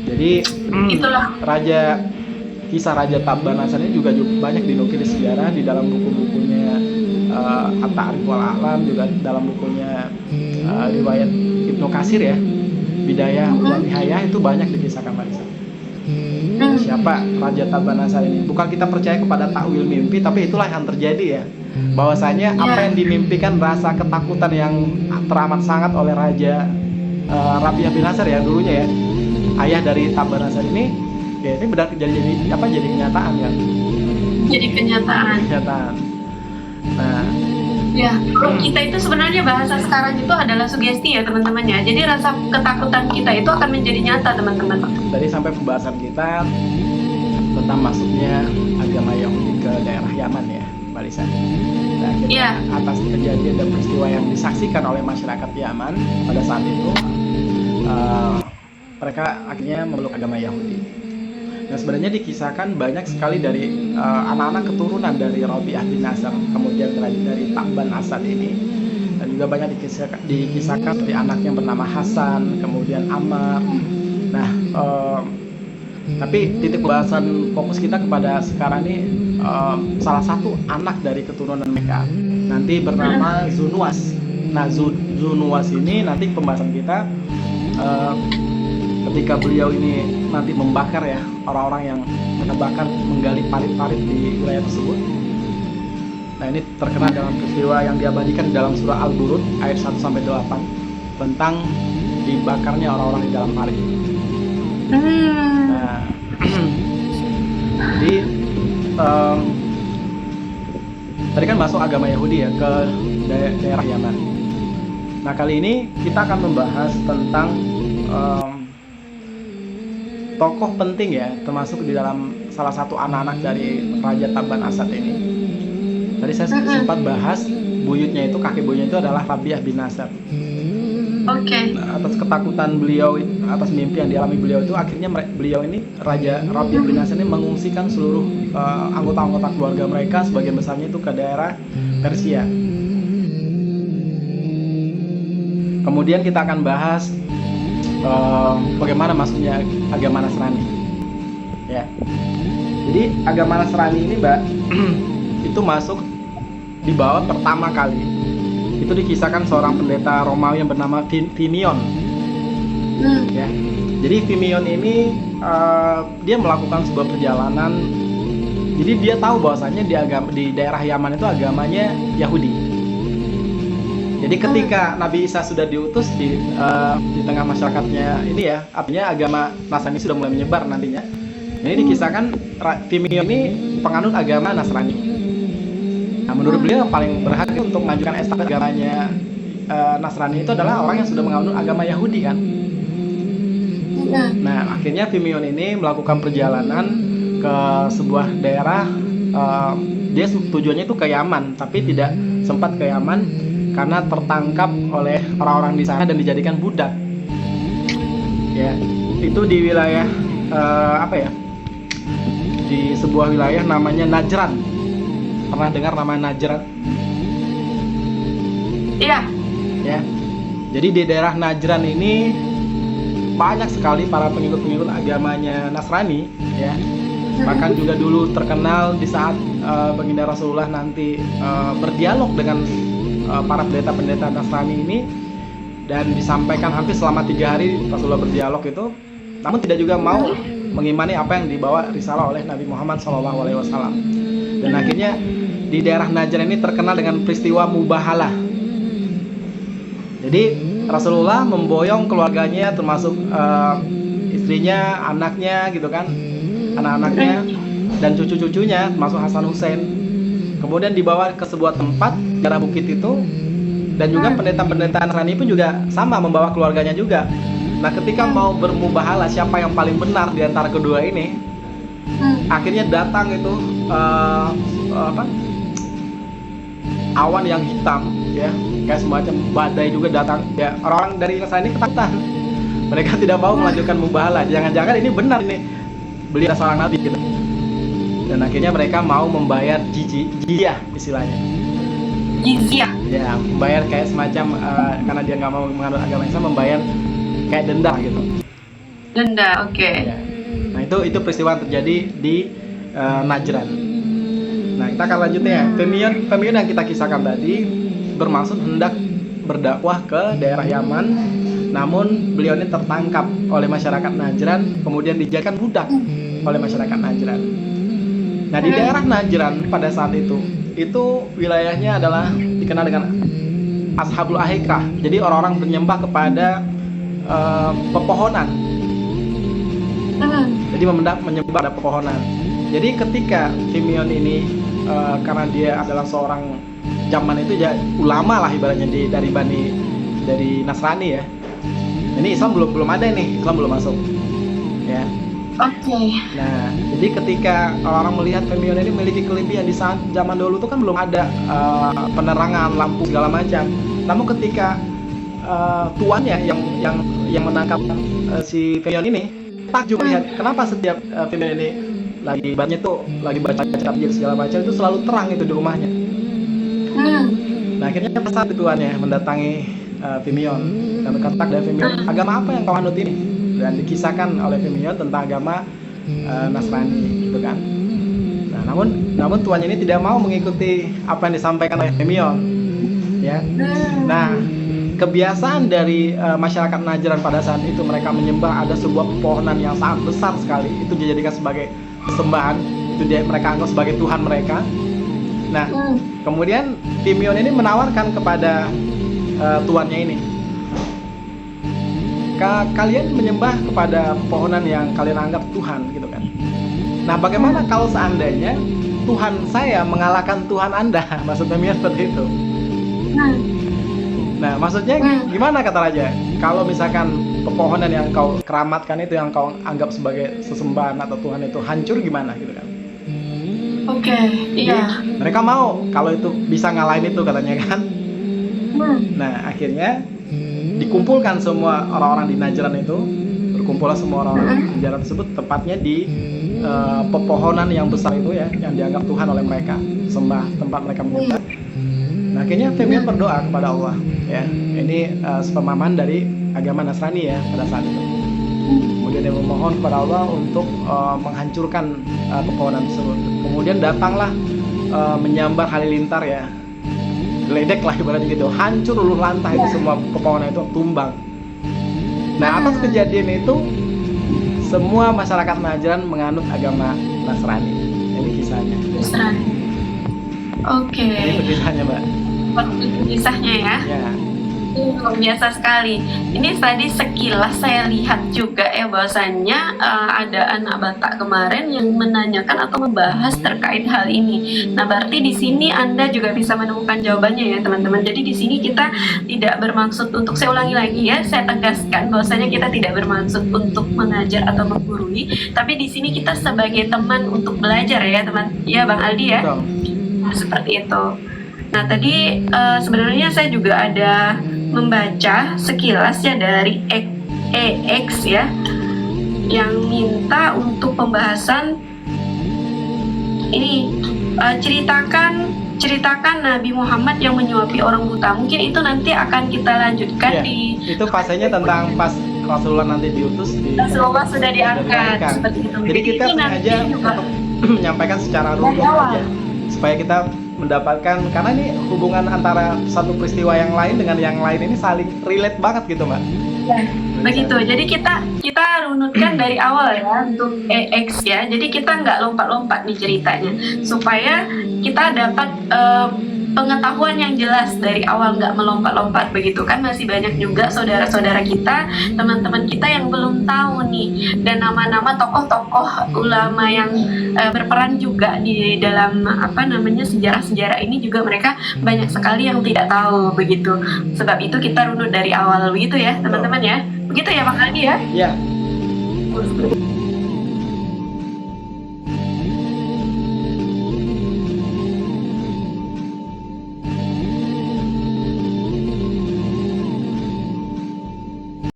Jadi Itulah. kisah Raja Tabanan ini juga banyak dinukil di sejarah di dalam buku-bukunya At-Ta'rif wal A'lam, juga dalam bukunya riwayat Ibnu Katsir ya, Bidayah wa Nihayah, itu banyak dikisahkan Marisa. Siapa Raja Tabanan ini? Bukan kita percaya kepada takwil mimpi, tapi itulah yang terjadi ya. Bahwasanya apa yang dimimpikan, rasa ketakutan yang teramat sangat oleh Raja Rabi'ah bin Nasr ya dulunya ya, ayah dari Tabanan ini, ya ini benar jadi kenyataan kan? Jadi kenyataan. Nah, Ya, kalau kita itu sebenarnya bahasa sekarang itu adalah sugesti ya teman-teman ya. Jadi rasa ketakutan kita itu akan menjadi nyata teman-teman. tadi sampai pembahasan kita tentang masuknya agama Yahudi ke daerah Yaman ya, Mbak Lisa. Nah, atas kejadian dan peristiwa yang disaksikan oleh masyarakat Yaman pada saat itu, mereka akhirnya memeluk agama Yahudi. Nah, sebenarnya dikisahkan banyak sekali dari anak-anak keturunan dari Rabi'ah bin Nasr, kemudian dari Ta'ban Asad ini, dan juga banyak dikisahkan dari anaknya bernama Hasan, kemudian Ammar. Nah, tapi titik pembahasan fokus kita kepada sekarang ini salah satu anak dari keturunan mereka, nanti bernama Zunuwas. Nah, Zunuwas ini nanti pembahasan kita ketika beliau ini nanti membakar ya orang-orang yang menggali parit-parit di wilayah tersebut. Nah, ini terkenal dalam peristiwa yang diabadikan dalam surah Al-Burud ayat 1-8 tentang dibakarnya orang-orang di dalam parit. Nah, jadi tadi kan masuk agama Yahudi ya ke daerah Yaman. Nah, kali ini kita akan membahas tentang tokoh penting ya, termasuk di dalam salah satu anak-anak dari Raja Taban Asad ini. Tadi saya sempat bahas buyutnya itu, kakek buyutnya itu adalah Rabi'ah bin Nasr. Nah, atas ketakutan beliau, atas mimpi yang dialami beliau itu, akhirnya beliau ini, Raja Rabi'ah bin Nasr ini mengungsikan seluruh anggota-anggota keluarga mereka sebagian besarnya itu ke daerah Persia. Kemudian kita akan bahas bagaimana masuknya agama Nasrani ya. Jadi agama Nasrani ini Mbak itu masuk dibawa pertama kali itu dikisahkan seorang pendeta Romawi yang bernama Fimion ya. Jadi Fimion ini dia melakukan sebuah perjalanan. Jadi dia tahu bahwasanya di daerah Yaman itu agamanya Yahudi. Jadi ketika Nabi Isa sudah diutus di tengah masyarakatnya ini ya, artinya agama Nasrani sudah mulai menyebar nantinya. Ini dikisahkan Fimion ini penganut agama Nasrani. Nah, menurut beliau yang paling berhak untuk mengajukan estafet agamanya Nasrani itu adalah orang yang sudah menganut agama Yahudi kan. Nah, akhirnya Fimion ini melakukan perjalanan ke sebuah daerah. Dia tujuannya itu ke Yaman, tapi tidak sempat ke Yaman karena tertangkap oleh orang-orang di sana dan dijadikan budak. Ya, itu di wilayah di sebuah wilayah namanya Najran. Pernah dengar nama Najran? Iya. Ya. Jadi di daerah Najran ini banyak sekali para pengikut-pengikut agamanya Nasrani, ya. Bahkan juga dulu terkenal di saat baginda Rasulullah nanti berdialog dengan para pendeta-pendeta Nasrani ini, dan disampaikan hampir selama 3 hari Rasulullah berdialog itu, namun tidak juga mau mengimani apa yang dibawa risalah oleh Nabi Muhammad SAW. Dan akhirnya di daerah Najran ini terkenal dengan peristiwa Mubahalah. Jadi Rasulullah memboyong keluarganya, termasuk istrinya, anaknya gitu kan, anak-anaknya dan cucu-cucunya, termasuk Hasan Hussein. Kemudian dibawa ke sebuah tempat di daerah bukit itu, dan juga pendeta-pendeta Nasrani pun juga sama membawa keluarganya juga. Nah, ketika mau bermubahalah siapa yang paling benar di antara kedua ini, akhirnya datang itu awan yang hitam ya, kayak semacam badai juga datang ya. Orang-orang dari Nasrani ketakutan, mereka tidak mau melanjutkan mubahalah. Jangan-jangan ini benar, ini beliau seorang nabi gitu. Dan akhirnya mereka mau membayar jizyah istilahnya. Jizyah. Ya, membayar kayak semacam karena dia nggak mau menganut agama Islam, membayar kayak denda gitu. Denda, oke. Ya. Nah itu peristiwa yang terjadi di Najran. Nah kita akan lanjutnya ya. Femion yang kita kisahkan tadi bermaksud hendak berdakwah ke daerah Yaman, namun beliau ini tertangkap oleh masyarakat Najran, kemudian dijadikan budak oleh masyarakat Najran. Nah di daerah Najran pada saat itu wilayahnya adalah dikenal dengan Ashabul Ahikah. Jadi orang-orang menyembah kepada pepohonan. Jadi menyembah pada pepohonan. Jadi ketika Fimion ini karena dia adalah seorang zaman itu ya ulama lah ibaratnya dari Nasrani ya. Ini Islam belum ada nih, Islam belum masuk. Ya. Oke. Nah, jadi ketika orang melihat Femion ini memiliki kelebihan di saat zaman dulu itu kan belum ada penerangan lampu segala macam. Namun ketika tuannya yang menangkap si Femion ini takjub melihat kenapa setiap Femion ini lagi baca Injil segala macam itu selalu terang itu di rumahnya. Nah akhirnya pas tuannya mendatangi Femion dan berkata dari Femion, agama apa yang kau anut ini? Dan dikisahkan oleh Femion tentang agama Nasrani gitu kan. Nah namun tuannya ini tidak mau mengikuti apa yang disampaikan oleh Femion ya. Nah kebiasaan dari masyarakat Najran pada saat itu mereka menyembah ada sebuah pepohonan yang sangat besar sekali, itu dijadikan sebagai sembahan, itu mereka anggap sebagai Tuhan mereka. Nah kemudian Fimion ini menawarkan kepada tuannya ini, kalian menyembah kepada pepohonan yang kalian anggap Tuhan gitu kan. Nah bagaimana kalau seandainya Tuhan saya mengalahkan Tuhan Anda? Maksud Fimion seperti itu. Nah maksudnya gimana kata raja, kalau misalkan pepohonan yang kau keramatkan itu, yang kau anggap sebagai sesembahan atau Tuhan itu hancur gimana gitu kan. Oke, iya. Mereka mau kalau itu bisa ngalahin itu katanya kan. Nah akhirnya dikumpulkan semua orang-orang di Najran itu, berkumpullah semua orang-orang di Najran tersebut, tepatnya di pepohonan yang besar itu ya, yang dianggap Tuhan oleh mereka, sembah tempat mereka menyembah. Nah akhirnya Femion berdoa kepada Allah ya, ini sepemahaman dari agama Nasrani ya pada saat itu. Kemudian dia memohon kepada Allah untuk menghancurkan pepohonan tersebut. Kemudian datanglah menyambar halilintar ya, geledek lah ibaratnya gitu, hancur luluh lantah itu semua pepohonan itu tumbang. Nah atas kejadian itu semua masyarakat Najran menganut agama Nasrani. Ini kisahnya. Nasrani. Oke. Ini kisahnya Mbak. Kisahnya ya. Ya. Luar biasa sekali. Ini tadi sekilas saya lihat juga ya bahwasannya ada anak Batak kemarin yang menanyakan atau membahas terkait hal ini. Nah, berarti di sini Anda juga bisa menemukan jawabannya ya, teman-teman. Jadi di sini kita tidak bermaksud untuk, saya ulangi lagi ya, saya tegaskan bahwasanya kita tidak bermaksud untuk mengajar atau menggurui, tapi di sini kita sebagai teman untuk belajar ya, teman. Ya, Bang Aldi ya. Nah, seperti itu. Nah, tadi sebenarnya saya juga ada membaca sekilas ya dari EX ya, yang minta untuk pembahasan ini, ceritakan Nabi Muhammad yang menyuapi orang buta. Mungkin itu nanti akan kita lanjutkan di itu fasenya tentang pas Rasulullah nanti diutus Rasulullah sudah diangkat seperti itu. Jadi kita sengaja untuk menyampaikan secara runut aja supaya kita mendapatkan, karena ini hubungan antara satu peristiwa yang lain dengan yang lain ini saling relate banget gitu Mbak. Ya, begitu. Jadi kita runutkan dari awal ya untuk EX ya. Jadi kita nggak lompat-lompat nih ceritanya, supaya kita dapat pengetahuan yang jelas dari awal, nggak melompat-lompat begitu kan. Masih banyak juga saudara-saudara kita, teman-teman kita yang belum tahu nih, dan nama-nama tokoh-tokoh ulama yang berperan juga di dalam sejarah-sejarah ini juga mereka banyak sekali yang tidak tahu begitu. Sebab itu kita runut dari awal begitu ya teman-teman ya. Begitu ya Bang Adi ya? Iya.